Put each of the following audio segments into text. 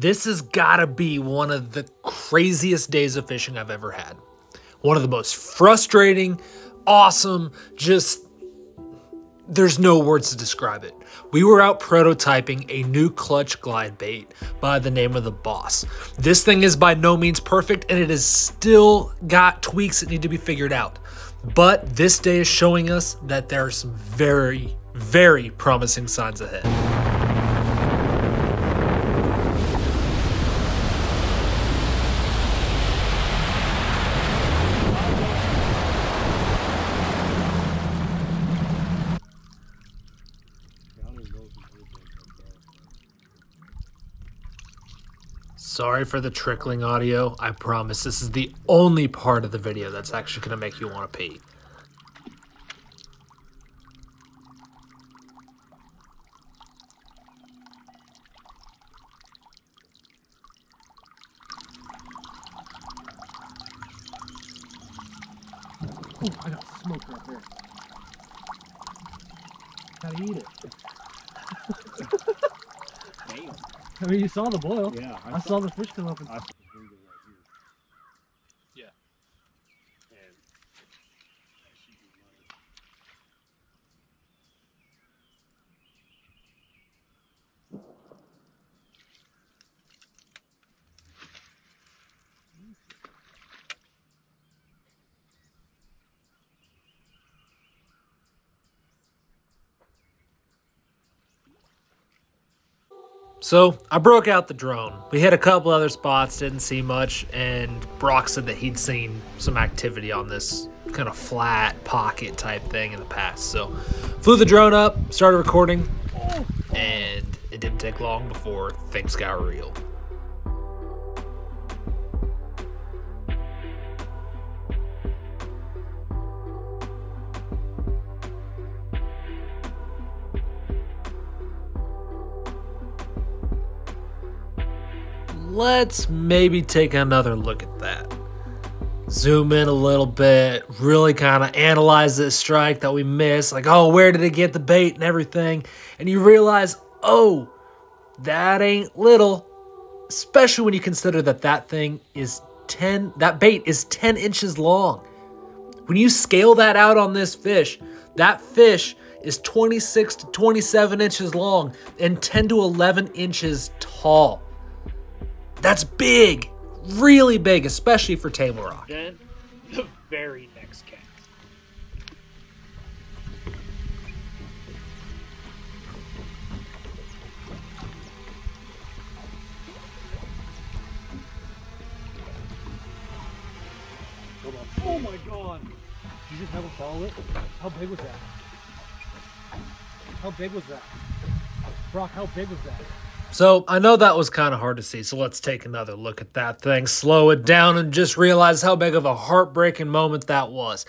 This has gotta be one of the craziest days of fishing I've ever had. One of the most frustrating, awesome, there's no words to describe it. We were out prototyping a new clutch glide bait by the name of the Boss. This thing is by no means perfect, and it has still got tweaks that need to be figured out. But this day is showing us that there are some very, very promising signs ahead. Sorry for the trickling audio. I promise this is the only part of the video that's actually going to make you want to pee. Oh, I got smoke right there. Gotta eat it. Damn. I mean, you saw the boil. Yeah, I saw the fish come up and... Yeah. So I broke out the drone. We hit a couple other spots, didn't see much, and Brock said that he'd seen some activity on this kind of flat pocket type thing in the past. So flew the drone up, started recording, and it didn't take long before things got real. Let's maybe take another look at that. Zoom in a little bit, really kind of analyze this strike that we missed. Like, oh, where did it get the bait and everything? And you realize, oh, that ain't little. Especially when you consider that that bait is 10 inches long. When you scale that out on this fish, that fish is 26 to 27 inches long and 10 to 11 inches tall. That's big, really big, especially for Table Rock. Then, the very next cast. Oh my god! Did you just never follow it? How big was that? How big was that? Brock, how big was that? So I know that was kind of hard to see, so let's take another look at that thing, slow it down, and just realize how big of a heartbreaking moment that was.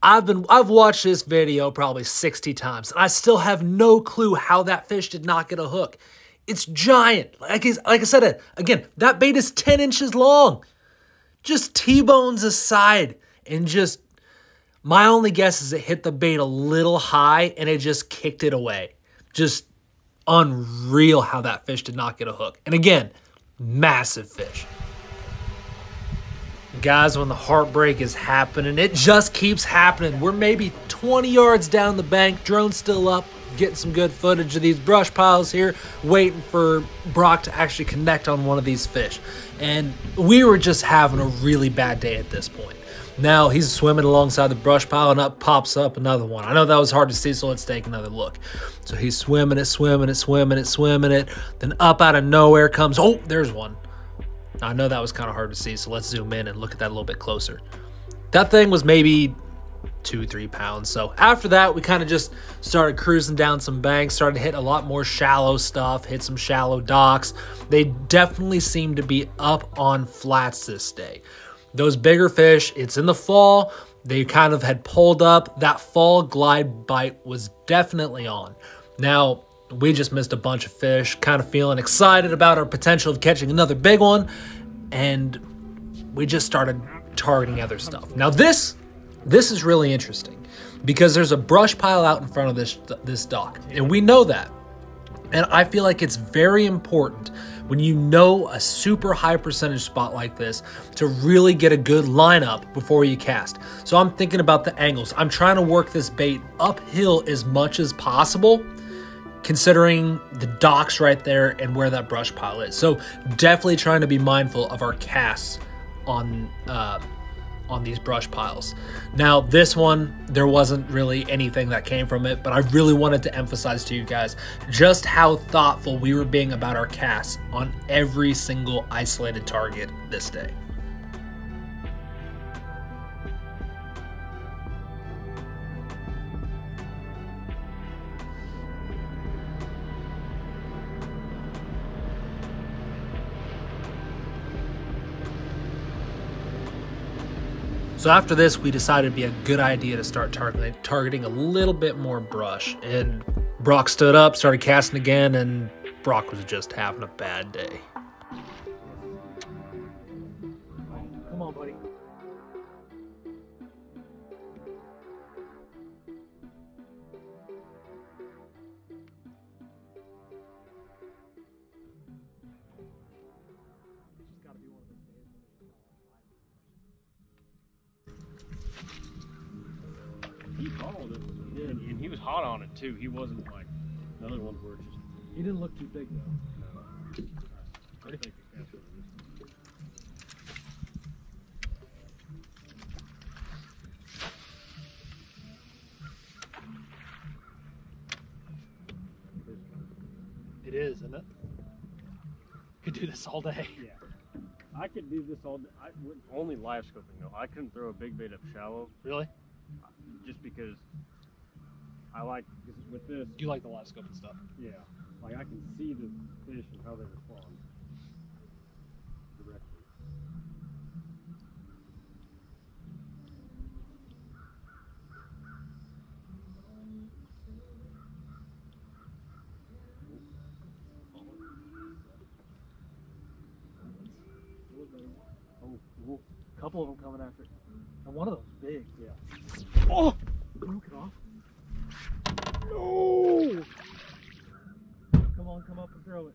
I've watched this video probably 60 times, and I still have no clue how that fish did not get a hook. It's giant. Like I said, again, that bait is 10 inches long. Just T-bones aside, and just, my only guess is it hit the bait a little high, and it just kicked it away. Just unreal how that fish did not get a hook. And again, massive fish. Guys, when the heartbreak is happening, it just keeps happening. We're maybe 20 yards down the bank, drone still up, getting some good footage of these brush piles here, waiting for Brock to actually connect on one of these fish. And we were just having a really bad day at this point. Now he's swimming alongside the brush pile, and up pops up another one. I know that was hard to see, so let's take another look. So he's swimming it, swimming it, swimming it, swimming it. Then up out of nowhere comes, oh, there's one. I know that was kind of hard to see, so let's zoom in and look at that a little bit closer. That thing was maybe 2-3 pounds. So after that, we kind of just started cruising down some banks, started to hit a lot more shallow stuff, hit some shallow docks. They definitely seem to be up on flats this day. Those bigger fish, it's in the fall, they kind of had pulled up. That fall glide bite was definitely on. Now, we just missed a bunch of fish, kind of feeling excited about our potential of catching another big one, and we just started targeting other stuff. Now this is really interesting because there's a brush pile out in front of this dock, and we know that. And I feel like it's very important when you know a super high percentage spot like this to really get a good lineup before you cast. So I'm thinking about the angles. I'm trying to work this bait uphill as much as possible, considering the docks right there and where that brush pile is. So definitely trying to be mindful of our casts on these brush piles. Now this one, there wasn't really anything that came from it, but I really wanted to emphasize to you guys just how thoughtful we were being about our casts on every single isolated target this day. So after this, we decided it'd be a good idea to start targeting a little bit more brush. And Brock stood up, started casting again, and Brock was just having a bad day. Come on, buddy. He followed it, and he was hot on it too. He wasn't like the other ones were just. He didn't look too big though. I think the cast was It is, isn't it? Could do this all day. Yeah, I could do this all day. Only live scoping though. I couldn't throw a big bait up shallow. Really? Just because I like with this. Do you like the live scoping stuff? Yeah, like I can see the fish and how they respond directly. Oh, a couple of them coming after it. And one of them's big. Yeah. Oh! Broke it off. No! Come on, come up and throw it.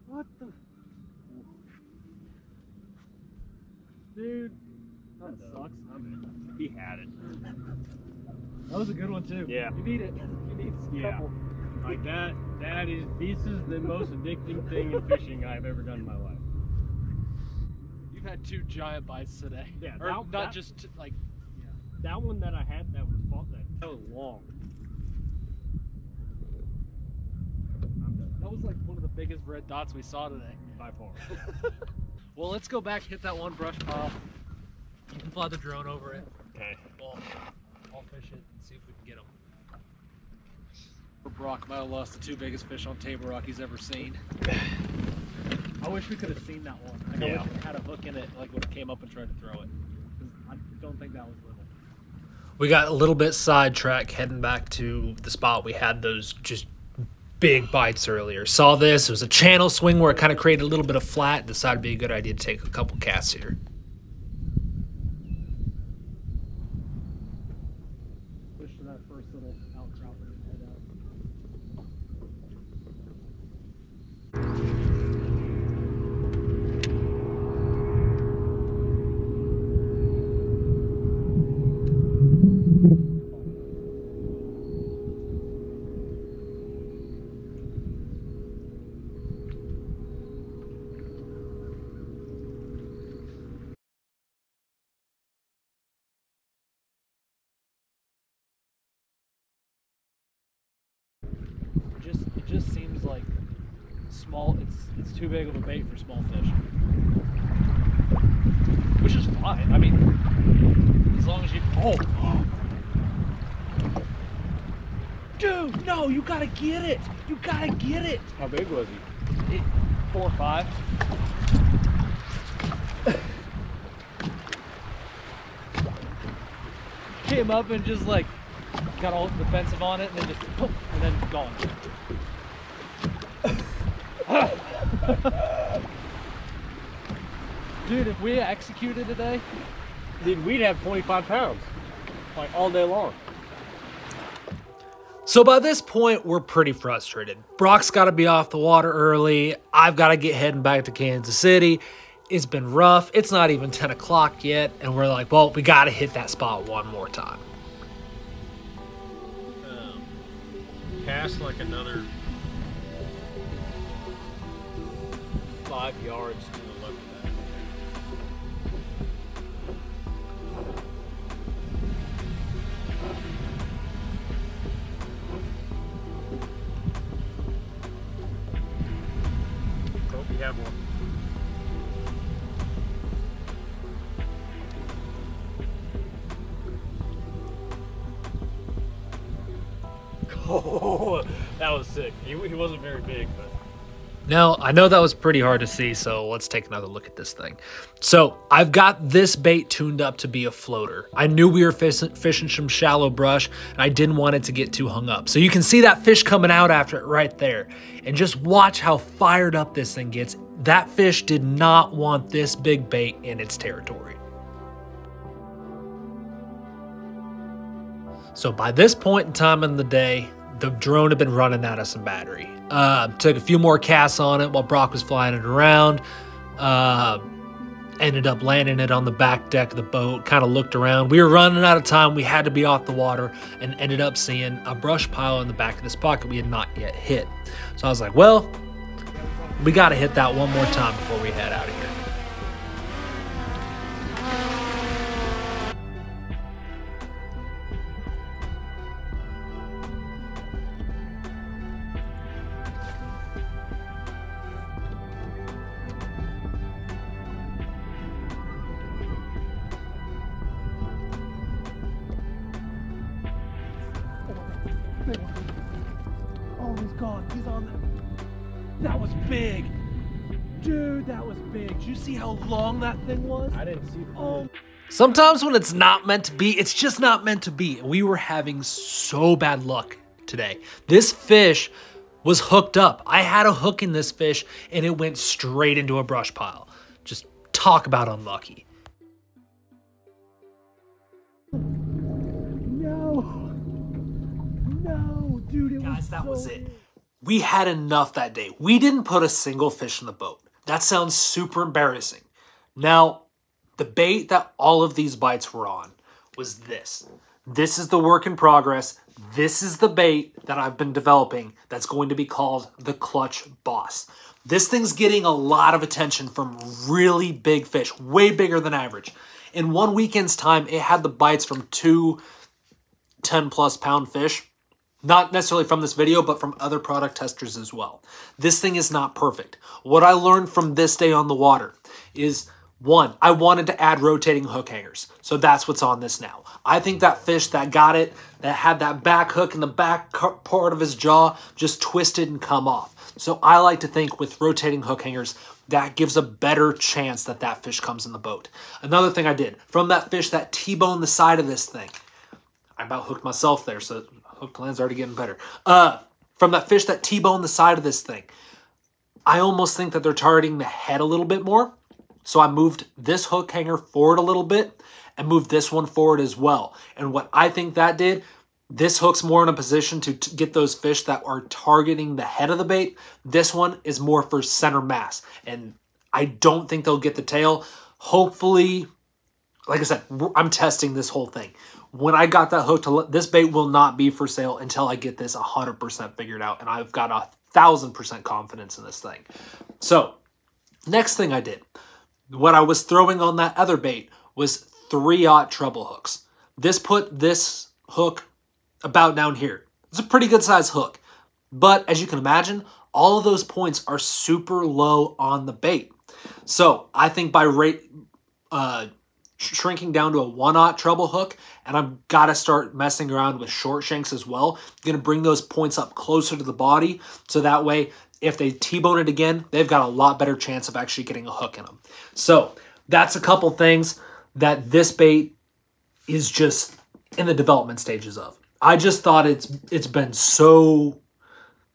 What the? Dude, that sucks. He had it. That was a good one too. Yeah. You need it. You need a couple. Like this is the most addicting thing in fishing I've ever done in my life. You've had 2 giant bites today. Yeah, Or not just like. Yeah. That one that I had that was long. I'm done. That was like one of the biggest red dots we saw today. By far. Well, let's go back, hit that one brush pile. You can fly the drone over it. Okay. Well, I'll fish it and see if we can get them. Brock might have lost the 2 biggest fish on Table Rock he's ever seen. I wish we could have seen that one. Like, I wish it had a hook in it, like when it came up and tried to throw it. I don't think that was little. We got a little bit sidetracked heading back to the spot we had those just big bites earlier. Saw this, it was a channel swing where it kind of created a little bit of flat. Decided it'd be a good idea to take a couple casts here. Push to that first little outcrop and head out. It just seems like small. It's too big of a bait for small fish, which is fine. I mean, as long as you. Oh, dude, no! You gotta get it. You gotta get it. How big was he? 4 or 5. Came up and just like got all defensive on it, and then just poof, and then gone. Dude, if we executed today, Dude, we'd have 25 pounds, like all day long. So by this point, we're pretty frustrated. Brock's got to be off the water early. I've got to get heading back to Kansas City. It's been rough. It's not even 10 o'clock yet. And we're like, well, we got to hit that spot one more time. Cast like another 5 yards to the left of that. Hope you have one. Oh, that was sick. He wasn't very big, but... Now, I know that was pretty hard to see, so let's take another look at this thing. So, I've got this bait tuned up to be a floater. I knew we were fishing some shallow brush, and I didn't want it to get too hung up. So you can see that fish coming out after it right there. And just watch how fired up this thing gets. That fish did not want this big bait in its territory. So by this point in time in the day, the drone had been running out of some battery. Took a few more casts on it while Brock was flying it around. Ended up landing it on the back deck of the boat, kind of looked around. We were running out of time. We had to be off the water and ended up seeing a brush pile in the back of this pocket we had not yet hit. So I was like, well, we got to hit that one more time before we head out of here. Oh, he's gone. He's on there. That was big. Dude, that was big. Did you see how long that thing was? I didn't see the Oh. Sometimes when it's not meant to be, it's just not meant to be. We were having so bad luck today. This fish was hooked up. I had a hook in this fish and it went straight into a brush pile. Just talk about unlucky. No, dude, it Guys, that was it. We had enough that day. We didn't put a single fish in the boat. That sounds super embarrassing. Now, the bait that all of these bites were on was this. This is the work in progress. This is the bait that I've been developing that's going to be called the Clutch Boss. This thing's getting a lot of attention from really big fish, way bigger than average. In one weekend's time, it had the bites from 2 10-plus pound fish. Not necessarily from this video, but from other product testers as well. This thing is not perfect. What I learned from this day on the water is, one, I wanted to add rotating hook hangers. So that's what's on this now. I think that fish that got it, that had that back hook in the back part of his jaw, just twisted and come off. So I like to think with rotating hook hangers, that gives a better chance that that fish comes in the boat. Another thing I did, from that fish that T-boned the side of this thing, I about hooked myself there, so hook land's already getting better. From that fish that T-boned the side of this thing, I almost think that they're targeting the head a little bit more. So I moved this hook hanger forward a little bit and moved this one forward as well. And what I think that did, this hook's more in a position to get those fish that are targeting the head of the bait. This one is more for center mass. And I don't think they'll get the tail. Hopefully, like I said, I'm testing this whole thing. When I got that hook, this bait will not be for sale until I get this 100% figured out. And I've got 1,000% confidence in this thing. So, next thing I did, what I was throwing on that other bait was 3/0 treble hooks. This put this hook about down here. It's a pretty good size hook. But as you can imagine, all of those points are super low on the bait. So, I think by shrinking down to a 1/0 treble hook, and I've got to start messing around with short shanks as well. I'm going to bring those points up closer to the body, so that way, if they T-bone it again, they've got a lot better chance of actually getting a hook in them. So that's a couple things that this bait is just in the development stages of. I just thought it's been so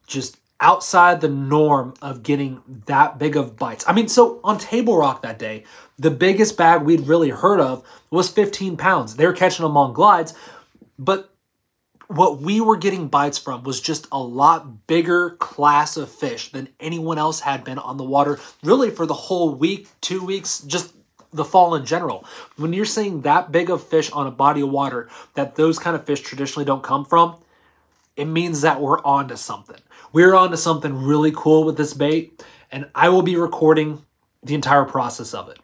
just outside the norm of getting that big of bites. I mean, so on Table Rock that day, the biggest bag we'd really heard of was 15 pounds. They were catching them on glides, but what we were getting bites from was just a lot bigger class of fish than anyone else had been on the water, really for the whole week, 2 weeks, just the fall in general. When you're seeing that big of fish on a body of water that those kind of fish traditionally don't come from, it means that we're on to something. We're on to something really cool with this bait, and I will be recording the entire process of it.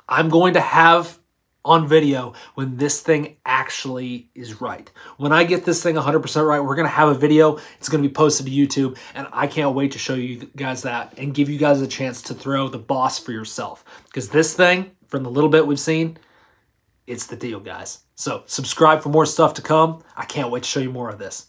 I'm going to have on video when this thing actually is right. When I get this thing 100% right, we're going to have a video. It's going to be posted to YouTube, and I can't wait to show you guys that and give you guys a chance to throw the boss for yourself. Because this thing, from the little bit we've seen, it's the deal, guys. So subscribe for more stuff to come. I can't wait to show you more of this.